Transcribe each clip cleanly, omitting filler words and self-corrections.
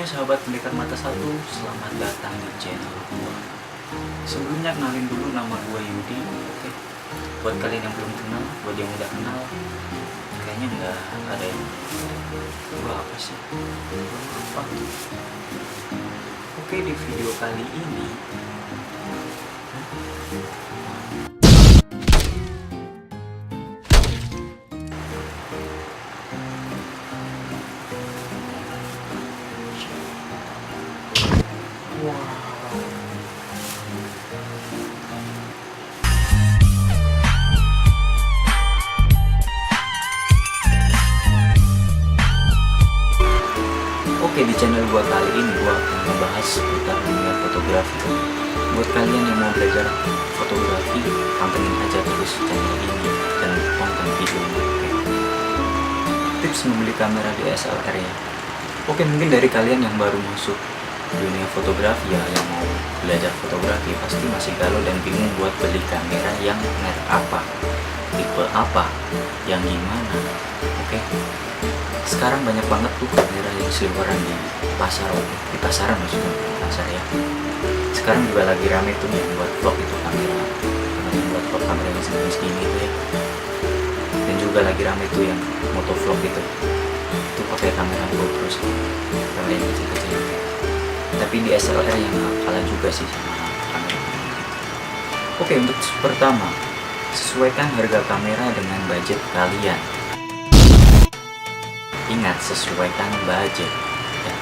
semuanya sahabat pendekar mata satu, selamat datang di channel gua. Sebelumnya kenalin dulu, nama gua Yudi. Oke. Buat kalian yang belum kenal, buat yang udah kenal, kayaknya nggak ada yang gua apa sih? Gua apa? Oke, di video kali ini Oke, di channel gua kali ini gua akan membahas seputar dunia fotografi. Buat kalian yang mau belajar fotografi, pantengin aja terus channel ini dan tonton videonya. Tips membeli kamera DSLR ya. Oke, mungkin dari kalian yang baru masuk dunia fotografi ya, yang mau belajar fotografi pasti masih galau dan bingung buat beli kamera yang merek apa, tipe apa, yang gimana. Oke, sekarang banyak banget tuh kamera yang seliweran di pasar, di pasaran maksudnya, di pasar ya. Sekarang juga lagi rame tuh yang buat vlog itu kamera yang buat vlog kamera yang segini itu ya. Dan juga lagi rame tuh yang motovlog itu pakai kamera GoPro sih, kamera yang kecil-kecil. Tapi di DSLR yang kalah juga sih sama kamera gitu. Oke, untuk pertama, sesuaikan harga kamera dengan budget kalian. Ingat, sesuaikan budget ya.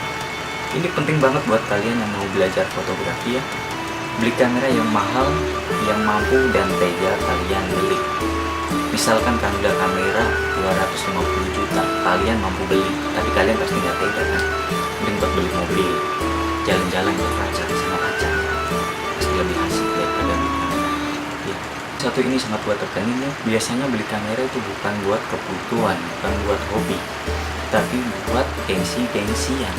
Ini penting banget buat kalian yang mau belajar fotografi ya. Beli kamera yang mahal, yang mampu dan tega kalian beli. Misalkan udah kamera 250 juta, kalian mampu beli, tapi kalian pasti nggak tega kan. Mending buat beli mobil, jalan-jalan ke pacar sama pacar, pasti lebih asik daripada beli kamera ya. Satu ini sangat buat tekenin ya, biasanya beli kamera itu bukan buat kebutuhan, bukan buat hobi, tapi buat gengsi-gengsian.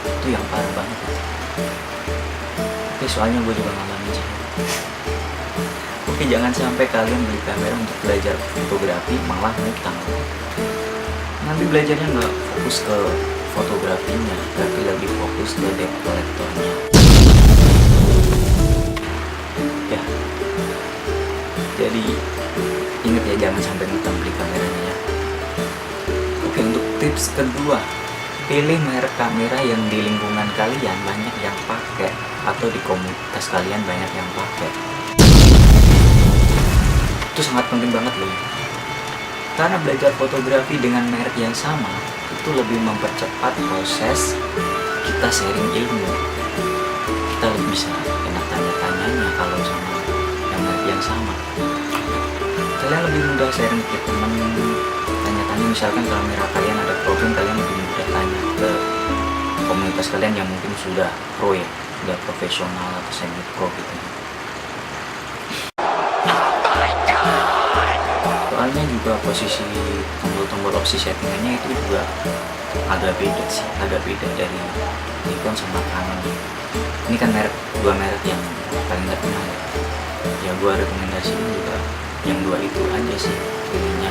Itu yang parah banget ya. Oke, soalnya gue juga ngalamin sih. Oke, jangan sampai kalian beli kamera untuk belajar fotografi malah ngutang. Nanti belajarnya nggak fokus ke fotografinya, tapi lebih fokus ke debt collectornya ya. Jadi ingat ya, jangan sampai ngutang beli kameranya ya. Oke, untuk tips kedua, pilih merek kamera yang di lingkungan kalian banyak yang pakai, atau di komunitas kalian banyak yang pakai. Itu sangat penting banget loh, karena belajar fotografi dengan merek yang sama itu lebih mempercepat proses kita sharing ilmu. Kita lebih bisa enak tanya-tanyanya kalau sama yang merek yang sama. Kalian lebih mudah sharing ke teman, tanya-tanya. Misalkan kamera kalian ada problem, kalian lebih mudah tanya ke komunitas kalian yang mungkin sudah pro ya, sudah profesional atau semi pro gitu. Soalnya juga posisi tombol-tombol opsi settingannya itu juga agak beda sih, agak beda dari Nikon sama Canon. Ini kan dua merek yang paling terkenal ya. Gua rekomendasiin juga yang dua itu aja sih pilihnya.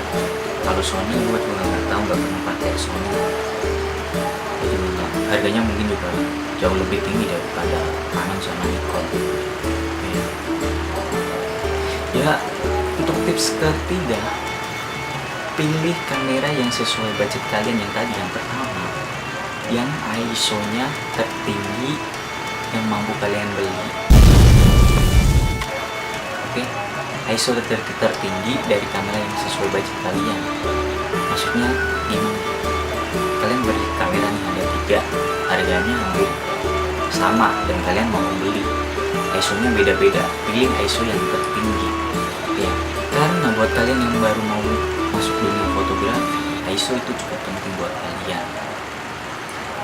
Kalau Sony gua juga nggak tahu, nggak pernah pakai Sony. Harganya mungkin juga jauh lebih tinggi daripada Canon sama Nikon ya. Untuk tips ketiga, pilih kamera yang sesuai budget kalian yang tadi, yang pertama, yang ISO-nya tertinggi, yang mampu kalian beli. Oke, ISO tertinggi dari kamera yang sesuai budget kalian. Maksudnya gimana? Kalian beli kamera nih, ada 3, harganya hampir sama dan kalian mau beli, ISO-nya beda-beda. Pilih ISO yang tertinggi ya, karena buat kalian yang baru mau masuk dunia fotografi, ISO itu cukup penting buat kalian.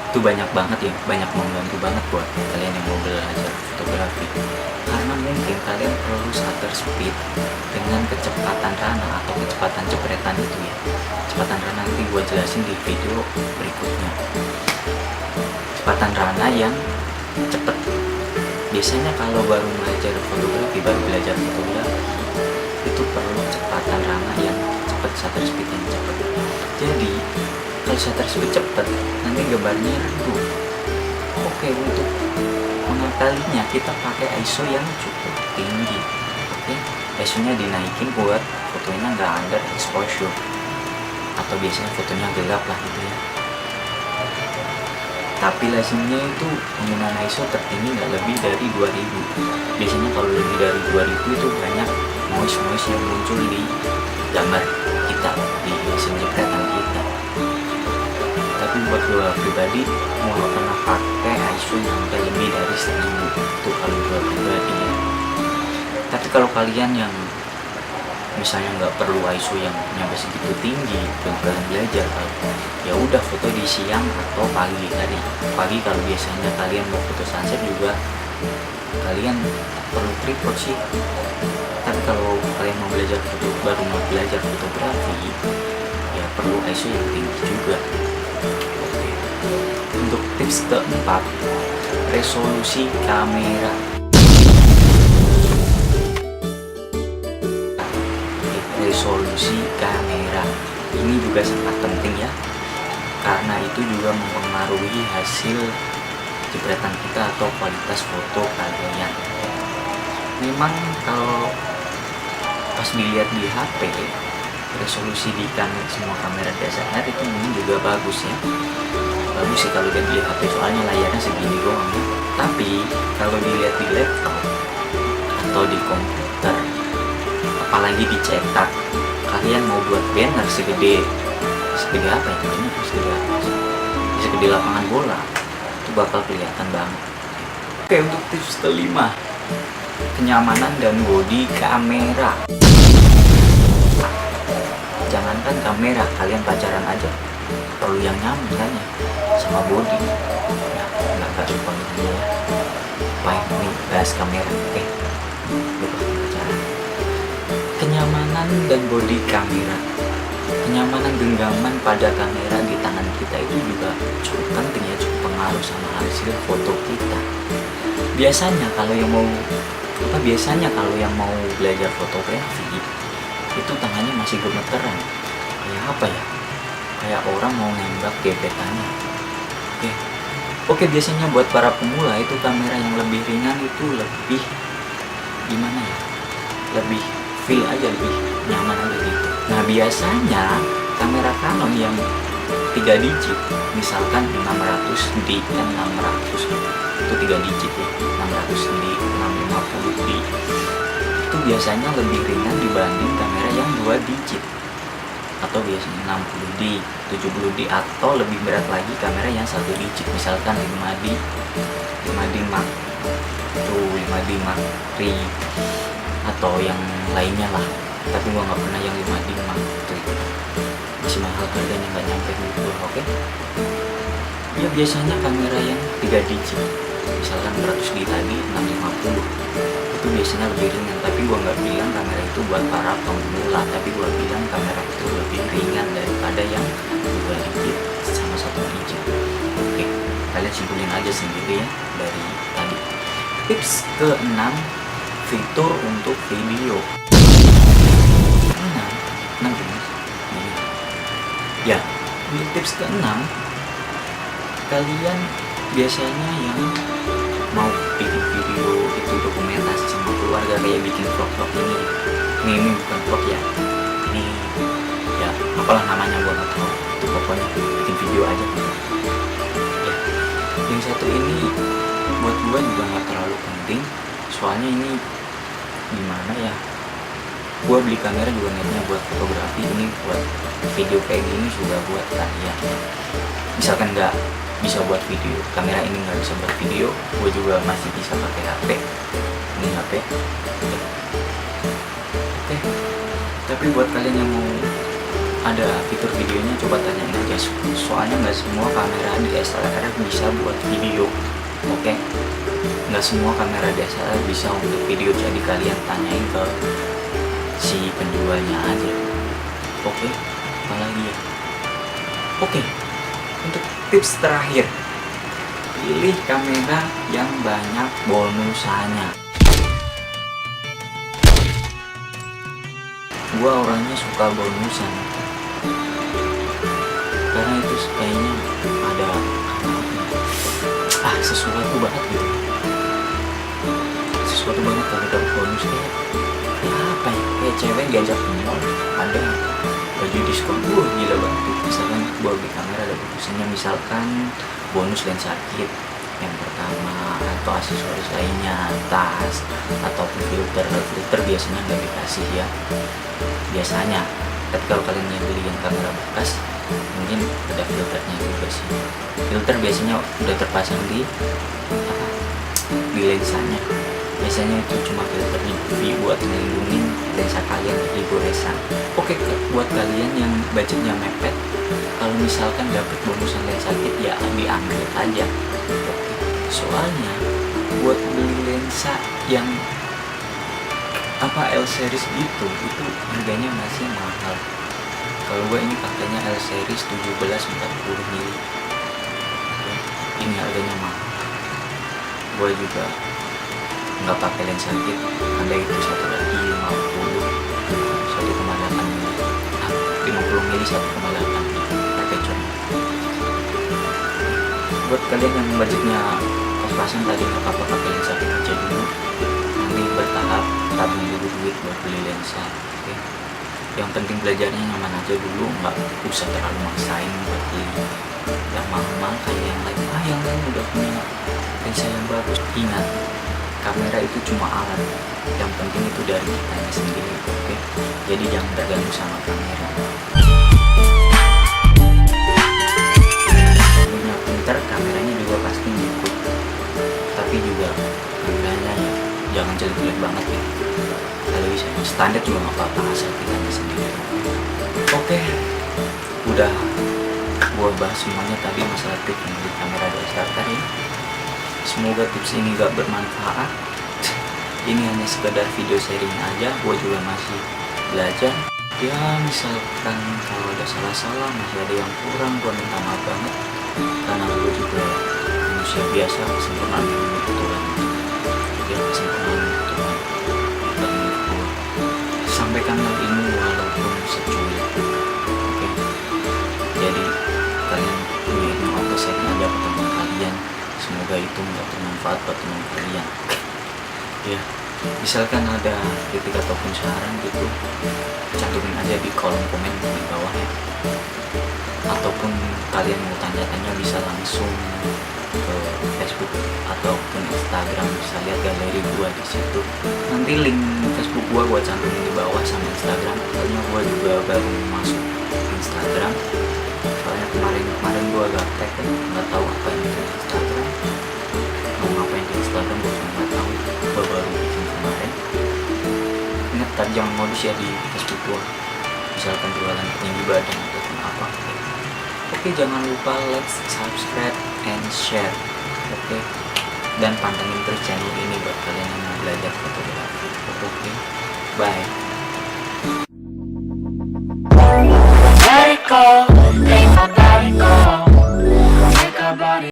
Itu banyak banget ya, banyak membantu banget buat kalian yang mau belajar fotografi. Karena mungkin kalian perlu shutter speed dengan kecepatan rana atau kecepatan jepretan itu ya. Kecepatan rana nanti gue jelasin di video berikutnya. Kecepatan rana yang cepet. Biasanya kalau baru belajar fotografi, itu perlu kecepatan rana yang cepat, shutter speed yang cepat. Jadi kalau shutter speed cepat, nanti gambarnya redup. Oke, untuk mengakalinya kita pakai ISO yang cukup tinggi. Oke, ISO nya dinaikin buat fotonya nggak under exposure, atau biasanya fotonya gelap lah gitu ya. Tapi lazimnya itu penggunaan ISO tertinggi nggak lebih dari 2000. Biasanya kalau lebih dari 2000 itu banyak noise yang muncul di gambar kita, di hasil jepretan kita. Tapi buat gue pribadi, gue gak pernah pakai ISO sampai lebih dari 1000. Itu kalau gue pribadi ya. Tapi kalau kalian yang misalnya nggak perlu ISO yang nyampe segitu tinggi untuk kalian belajar, ya udah foto di siang atau pagi hari. Pagi kalau biasanya kalian mau foto sunset juga kalian perlu tripod sih. Tapi kalau kalian mau belajar foto, baru mau belajar fotografi, ya perlu ISO yang tinggi juga. Oke. Untuk tips keempat, resolusi kamera. Resolusi kamera ini juga sangat penting ya, karena itu juga mempengaruhi hasil jepretan kita atau kualitas foto kalian. Memang kalau pas dilihat di HP, resolusi di semua kamera DSLR itu mungkin juga bagus ya, bagus sih kalau dilihat di HP, soalnya layarnya segini doang ya. Tapi kalau dilihat di laptop atau di komputer, apalagi dicetak, kalian mau buat banner segede apa ya, segede lapangan bola, itu bakal kelihatan banget. Oke, untuk tips kelima, kenyamanan dan bodi kamera. Jangankan kamera, kalian pacaran aja perlu yang nyaman kan ya, sama bodi. Ya, nggak lupa gitu ya. Baik, nih bahas kamera. Lupa pacaran. Kenyamanan dan bodi kamera. Kenyamanan genggaman pada kamera di tangan kita itu juga cukup penting ya, cukup pengaruh sama hasil foto kita. Biasanya kalau yang mau belajar fotografi itu tangannya masih gemeteran, kayak apa ya, kayak orang mau nembak gebetannya. Oke, biasanya buat para pemula itu kamera yang lebih ringan itu lebih gimana ya, lebih feel aja, lebih nyaman aja gitu. Nah, biasanya kamera Canon yang 3 digit, misalkan 600D kan, 600 itu 3 digit ya, 600D, 650D itu biasanya lebih ringan dibanding kamera yang 2 digit, atau biasanya 60D, 70D, atau lebih berat lagi kamera yang 1 digit, misalkan 5D Mark itu 5D Mark III atau yang lainnya lah. Tapi gua nggak pernah yang 5D Mark III, masih mahal harganya, nggak nyampe gitu. Oke. Ya biasanya kamera yang 3 digit, misalkan 100D tadi, 650 itu biasanya lebih ringan. Tapi gua nggak bilang kamera itu buat para pemula, tapi gua bilang kamera itu lebih ringan daripada yang 2 digit sama 1 digit. Oke, kalian simpulin aja sendiri ya dari tadi. Tips ke-6, fitur untuk video. Ya, untuk tips ke-6, kalian biasanya yang mau bikin video itu dokumentasi sama keluarga, kayak bikin vlog ini bukan vlog ya, ini ya apalah namanya gua nggak tahu, itu pokoknya bikin video aja ya. Yang satu ini buat gua juga nggak terlalu penting, soalnya ini gimana ya, gua beli kamera juga niatnya buat fotografi, ini buat video kayak gini juga buat kalian. Misalkan nggak bisa buat video, kamera ini nggak bisa buat video, gue juga masih bisa pakai HP. Ini HP. Oke. Tapi buat kalian yang mau ada fitur videonya, coba tanyain aja. Soalnya nggak semua kamera DSLR bisa buat video. Oke. Nggak semua kamera DSLR bisa untuk video, jadi kalian tanyain ke si penjualnya aja. Oke. Apalagi ya. Oke. Untuk tips terakhir, pilih kamera yang banyak bonusannya. Gua orangnya suka bonusan, karena itu kayaknya ada sesuatu banget gitu, sesuatu banget kalau dapet bonus kayak apa ya, kayak cewek diajak ke mall ada baju diskon, gila banget gitu. Misalkan gua beli kamera ada bonusnya, misalkan bonus lensa kit yang pertama atau aksesoris lainnya, tas ataupun filter biasanya nggak dikasih ya biasanya. Tapi kalau kalian yang beli yang kamera bekas mungkin ada filternya juga sih. Filter biasanya udah terpasang di lensanya, biasanya itu cuma filter UV buat melindungi lensa kalian dari goresan. Oke, buat kalian yang budgetnya mepet, kalau misalkan dapat bonusan lensa kit ya diambil aja. Oke, soalnya buat beli lensa yang L series gitu itu harganya masih mahal. Kalau gue ini pakainya L series 17-40 mili, ini harganya mahal. Gue juga nggak pakai lensa kit, ada itu satu lagi 1,8 mili, 50 mili 1,8 mili pakai cuma. Buat kalian yang budgetnya pas-pasan tadi nggak apa-apa pakai lensa kit aja dulu, nanti bertahap tabung dulu duit buat beli lensa. Oke, yang penting belajarnya nyaman aja dulu, nggak usah terlalu maksain buat beli yang mahal-mahal kayak yang lain. Yang lain udah punya lensa yang bagus. Ingat, kamera itu cuma alat, yang penting itu dari kitanya sendiri. Oke, jadi jangan terganggu sama kamera. Punya pinter, kameranya juga pasti ngikut, tapi juga kameranya ya jangan jelek-jelek banget ya, kalau bisa standar juga nggak apa-apa asal kitanya sendiri. Oke, udah gua bahas semuanya tadi masalah tips membeli kamera DSLR ya. Semoga tips ini gak bermanfaat. Ini hanya sekedar video sharing aja, gue juga masih belajar ya. Misalkan kalau ada salah-salah, masih ada yang kurang, gue minta maaf banget, karena gue juga manusia biasa, kesempurnaan itu Tuhan ya, kesempurnaan itu Tuhan dan gue sampaikan hal ini walaupun secuil. Oke, jadi kalian punya ilmu apa, sharing aja ke teman kalian, semoga itu nggak bermanfaat buat teman kalian ya. Misalkan ada kritik ataupun saran gitu, cantumin aja di kolom komen di bawah ya, ataupun kalian mau tanya-tanya bisa langsung ke Facebook ataupun Instagram, bisa lihat galeri gua di situ. Nanti link Facebook gua cantumin di bawah sama Instagram, soalnya gua juga baru masuk Instagram, soalnya kemarin gua gaptek kan, nggak tahu apa yang di Instagram, mau ngapain di Instagram gua cuma nggak tahu, gua baru bikin kemarin. Ingat tadi jangan modus ya di Facebook gua, misalkan jualan tinggi badan ataupun apa. Oke, jangan lupa like, subscribe, and share. Oke, dan pantengin terus channel ini buat kalian yang mau belajar fotografi.